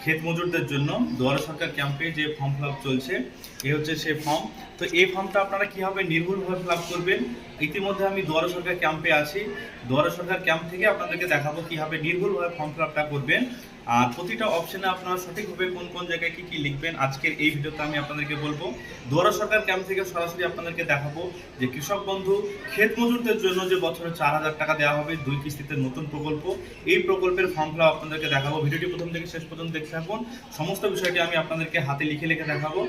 ক্ষেত মজুরদের জন্য দুয়ারে সরকার ক্যাম্পে যে ফর্ম ফিল আপ চলছে, এই হচ্ছে সেই ফর্ম। তো এই ফর্মটা আপনারা কীভাবে নির্ভুলভাবে ফিল আপ করবেন, ইতিমধ্যে আমি দুয়ারে সরকার ক্যাম্পে আছি। দুয়ারে সরকার ক্যাম্প থেকে আপনাদেরকে দেখাবো কীভাবে নির্ভুলভাবে ফর্ম ফিল আপটা করবেন। আর প্রতিটা অপশনে আপনারা সঠিকভাবে কোন কোন জায়গায় কী কী লিখবেন আজকের এই ভিডিওতে আমি আপনাদেরকে বলবো। দুয়ারে সরকার ক্যাম্প থেকে সরাসরি আপনাদেরকে দেখাবো যে কৃষক বন্ধু ক্ষেত মজুরদের জন্য যে বছরে 4,000 টাকা দেওয়া হবে 2 কিস্তিতে নতুন প্রকল্প, এই প্রকল্পের ফর্ম ফিল আপ আপনাদেরকে দেখাবো। ভিডিওটি প্রথম থেকে শেষ পর্যন্ত দেখতে থাকুন, সমস্ত বিষয়টি আমি আপনাদেরকে হাতে লিখে লিখে দেখাবো।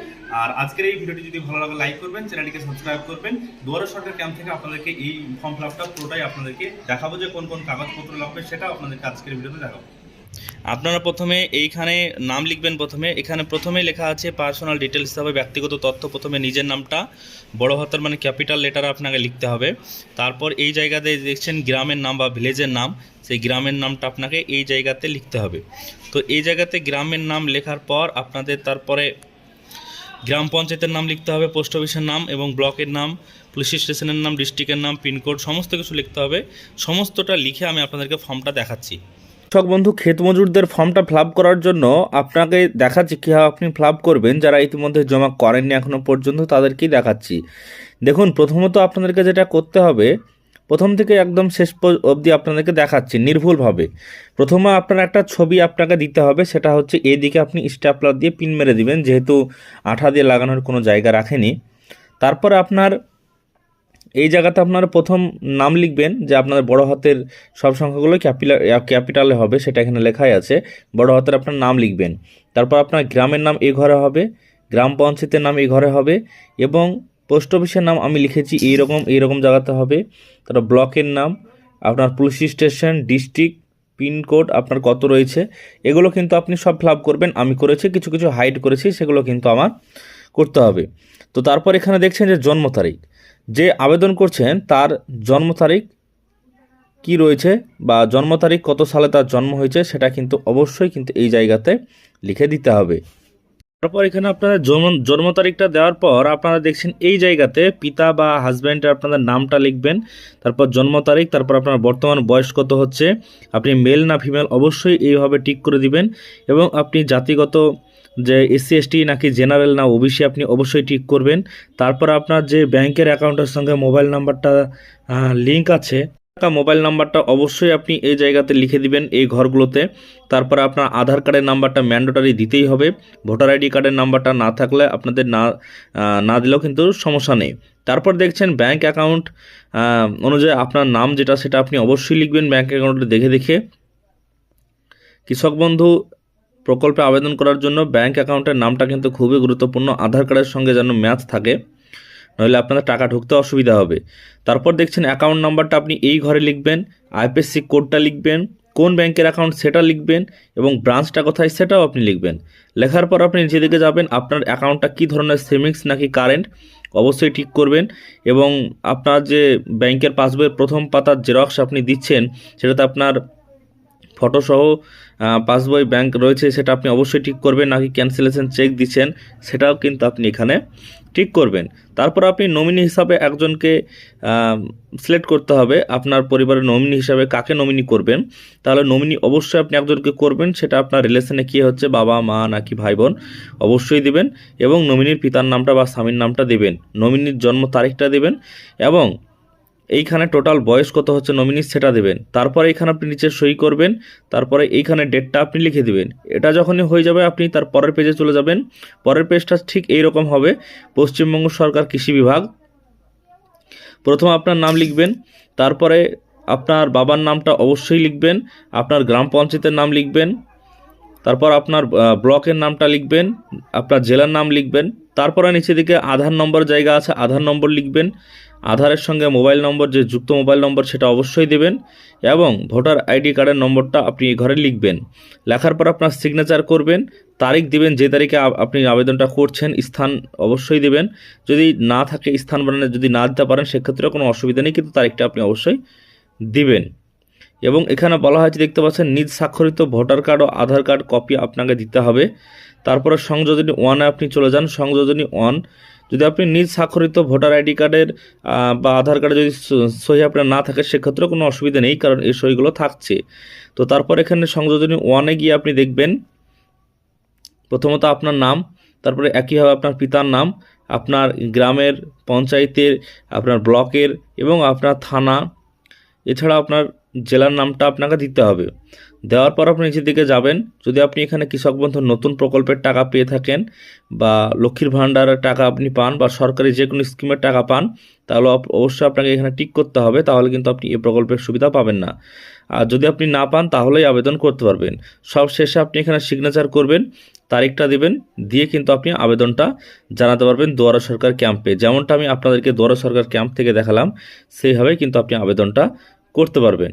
আর আজকের এই ভিডিওটি যদি ভালো লাগে লাইক করবেন, চ্যানেলটিকে সাবস্ক্রাইব করবেন। দুয়ারে সরকার ক্যাম্প থেকে আপনাদেরকে এই ফর্ম ফিল আপটা পুরোটাই আপনাদেরকে দেখাবো, যে কোন কোন কাগজপত্র লাগবে সেটাও আপনাদেরকে আজকের ভিডিওতে দেখাবো। আপনারা প্রথমে এইখানে নাম লিখবেন। এখানে প্রথমেই লেখা আছে পার্সোনাল ডিটেলস হিসাবে ব্যক্তিগত তথ্য। প্রথমে নিজের নামটা বড় হাতের মানে ক্যাপিটাল লেটার আপনাকে লিখতে হবে। তারপর এই জায়গাতে দেখছেন গ্রামের নাম বা ভিলেজের নাম, সেই গ্রামের নামটা আপনাকে এই জায়গাতে লিখতে হবে। তো এই জায়গাতে গ্রামের নাম লেখার পর আপনাদের তারপরে গ্রাম পঞ্চায়েতের নাম লিখতে হবে, পোস্ট অফিসের নাম এবং ব্লকের নাম, পুলিশ স্টেশনের নাম, ডিস্ট্রিক্টের নাম, পিনকোড সমস্ত কিছু লিখতে হবে। সমস্তটা লিখে আমি আপনাদেরকে ফর্মটা দেখাচ্ছি। কৃষক বন্ধু ক্ষেত মজুরদের ফর্মটা ফিল আপ করার জন্য আপনাকে দেখাচ্ছি কীভাবে আপনি ফিল আপ করবেন। যারা ইতিমধ্যে জমা করেননি এখনও পর্যন্ত তাদেরকেই দেখাচ্ছি। দেখুন, প্রথমত আপনাদেরকে যেটা করতে হবে, প্রথম থেকে একদম শেষ অবধি আপনাদেরকে দেখাচ্ছি নির্ভুলভাবে। প্রথমে আপনার একটা ছবি আপনাকে দিতে হবে, সেটা হচ্ছে এদিকে আপনি স্ট্যাপলার দিয়ে পিন মেরে দিবেন, যেহেতু আঠা দিয়ে লাগানোর কোনো জায়গা রাখেনি। তারপরে আপনার এই জায়গাতে আপনারা প্রথম নাম লিখবেন, যে আপনার বড় হাতের সব সংখ্যাগুলো ক্যাপিটালে হবে, সেটা এখানে লেখাই আছে। বড় হাতের আপনার নাম লিখবেন। তারপর আপনার গ্রামের নাম এই ঘরে হবে, গ্রাম পঞ্চায়েতের নাম এই ঘরে হবে এবং পোস্ট অফিসের নাম আমি লিখেছি এইরকম জায়গাতে হবে। তারপর ব্লকের নাম, আপনার পুলিশ স্টেশন, ডিস্ট্রিক্ট, পিনকোড আপনার কত রয়েছে, এগুলো কিন্তু আপনি সব ফিল আপ করবেন। আমি করেছি, কিছু কিছু হাইড করেছি, সেগুলো কিন্তু আমার করতে হবে। তো তারপর এখানে দেখছেন যে জন্ম তারিখ, যে আবেদন করছেন তার জন্ম তারিখ কি রয়েছে বা জন্ম তারিখ কত সালে তার জন্ম হয়েছে, সেটা কিন্তু অবশ্যই কিন্তু এই জায়গাতে লিখে দিতে হবে। তারপর এখানে আপনাদের জন্ম তারিখটা দেওয়ার পর আপনারা দেখছেন এই জায়গাতে পিতা বা হাজব্যান্ডের আপনাদের নামটা লিখবেন, তারপর জন্ম তারিখ, তারপর আপনার বর্তমান বয়স কত হচ্ছে, আপনি মেল না ফিমেল অবশ্যই এইভাবে টিক করে দিবেন। এবং আপনি জাতিগত যে এসসি এসটি নাকি জেনারেল না ওবিসি আপনি অবশ্যই ঠিক করবেন। তারপর আপনার যে ব্যাংকের অ্যাকাউন্টের সঙ্গে মোবাইল নাম্বারটা লিঙ্ক আছে, মোবাইল নাম্বারটা অবশ্যই আপনি এই জায়গাতে লিখে দিবেন এই ঘরগুলোতে। তারপরে আপনার আধার কার্ডের নাম্বারটা ম্যান্ডেটরি দিতেই হবে। ভোটার আইডি কার্ডের নাম্বারটা না থাকলে আপনাদের না দিলেও কিন্তু সমস্যা নেই। তারপর দেখছেন ব্যাংক অ্যাকাউন্ট অনুযায়ী আপনার নাম যেটা সেটা আপনি অবশ্যই লিখবেন ব্যাংক অ্যাকাউন্টে দেখে দেখে। কৃষক বন্ধু প্রকল্পে আবেদন করার জন্য ব্যাংক অ্যাকাউন্টের নামটা কিন্তু খুবই গুরুত্বপূর্ণ, আধার কার্ডের সঙ্গে যেন ম্যাচ থাকে, নইলে আপনাদের টাকা ঢুকতে অসুবিধা হবে। তারপর দেখছেন অ্যাকাউন্ট নাম্বারটা আপনি এই ঘরে লিখবেন, আইএফএসসি কোডটা লিখবেন, কোন ব্যাংকের অ্যাকাউন্ট সেটা লিখবেন এবং ব্রাঞ্চটা কোথায় সেটাও আপনি লিখবেন। লেখার পর আপনি নিচে দিকে যাবেন, আপনার অ্যাকাউন্টটা কী ধরনের সেভিংস নাকি কারেন্ট অবশ্যই ঠিক করবেন। এবং আপনার যে ব্যাংকের পাসবইয়ের প্রথম পাতার জেরক্স আপনি দিচ্ছেন, সেটাতে আপনার ফটোসহ পাসবই ব্যাংক রয়েছে, সেটা আপনি অবশ্যই ঠিক করবেন। নাকি ক্যান্সেলেশন চেক দিচ্ছেন, সেটাও কিন্তু আপনি এখানে ঠিক করবেন। তারপর আপনি নমিনি হিসাবে একজনকে সিলেক্ট করতে হবে, আপনার পরিবারের নমিনি হিসাবে কাকে নমিনি করবেন। তাহলে নমিনি অবশ্যই আপনি একজনকে করবেন, সেটা আপনার রিলেশনে কী হচ্ছে, বাবা মা নাকি ভাই বোন অবশ্যই দিবেন। এবং নমিনির পিতার নামটা বা স্বামীর নামটা দেবেন, নমিনির জন্ম তারিখটা দেবেন এবং এইখানে টোটাল বয়স কত হচ্ছে নমিনি সেটা দেবেন। তারপরে এইখানে আপনি নিচে সই করবেন, তারপরে এইখানে ডেটটা আপনি লিখে দিবেন। এটা যখনই হয়ে যাবে আপনি তার পরের পেজে চলে যাবেন। পরের পেজটা ঠিক এইরকম হবে, পশ্চিমবঙ্গ সরকার কৃষি বিভাগ। প্রথম আপনার নাম লিখবেন, তারপরে আপনার বাবার নামটা অবশ্যই লিখবেন, আপনার গ্রাম পঞ্চায়েতের নাম লিখবেন, তারপর আপনার ব্লকের নামটা লিখবেন, আপনার জেলার নাম লিখবেন। তারপরে নিচে দিকে আধার নম্বর জায়গা আছে, আধার নম্বর লিখবেন। আধারের সঙ্গে মোবাইল নম্বর, যে যুক্ত মোবাইল নম্বর সেটা অবশ্যই দেবেন এবং ভোটার আইডি কার্ডের নম্বরটা আপনি এই ঘরে লিখবেন। লেখার পর আপনার সিগনেচার করবেন, তারিখ দিবেন, যে তারিখে আপনি আবেদনটা করছেন, স্থান অবশ্যই দেবেন। যদি না থাকে স্থান বানানো যদি না দিতে পারেন সেক্ষেত্রেও কোনো অসুবিধা নেই, কিন্তু তারিখটা আপনি অবশ্যই দিবেন। এবং এখানে বলা হয়েছে দেখতে পাচ্ছেন নিজ স্বাক্ষরিত ভোটার কার্ড ও আধার কার্ড কপি আপনাকে দিতে হবে। তারপরে সংযোজনী 1-এ আপনি চলে যান। সংযোজনী 1, যদি আপনি নিজ স্বাক্ষরিত ভোটার আইডি কার্ডের বা আধার কার্ডে যদি সহি আপনার না থাকে সেক্ষেত্রেও কোনো অসুবিধা নেই, কারণ এই সহিগুলো থাকছে। তো তারপর এখানে সংযোজনী 1-এ গিয়ে আপনি দেখবেন প্রথমত আপনার নাম, তারপরে একইভাবে আপনার পিতার নাম, আপনার গ্রামের পঞ্চায়েতের, আপনার ব্লকের এবং আপনার থানা, এছাড়া আপনার জেলার নামটা আপনাকে দিতে হবে। দেওয়ার পর আপনি নিচের দিকে যাবেন। যদি আপনি এখানে কৃষক বন্ধু নতুন প্রকল্পের টাকা পেয়ে থাকেন বা লক্ষ্মীর ভাণ্ডারের টাকা আপনি পান বা সরকারি যে কোনো স্কিমের টাকা পান, তাহলে অবশ্যই আপনাকে এখানে টিক করতে হবে, তাহলে কিন্তু আপনি এই প্রকল্পের সুবিধা পাবেন না। আর যদি আপনি না পান তাহলেই আবেদন করতে পারবেন। সব শেষে আপনি এখানে সিগনেচার করবেন, তারিখটা দিবেন, দিয়ে কিন্তু আপনি আবেদনটা জানাতে পারবেন দুয়ারা সরকার ক্যাম্পে। যেমনটা আমি আপনাদেরকে দুয়ারা সরকার ক্যাম্প থেকে দেখালাম, সেইভাবেই কিন্তু আপনি আবেদনটা করতে পারবেন।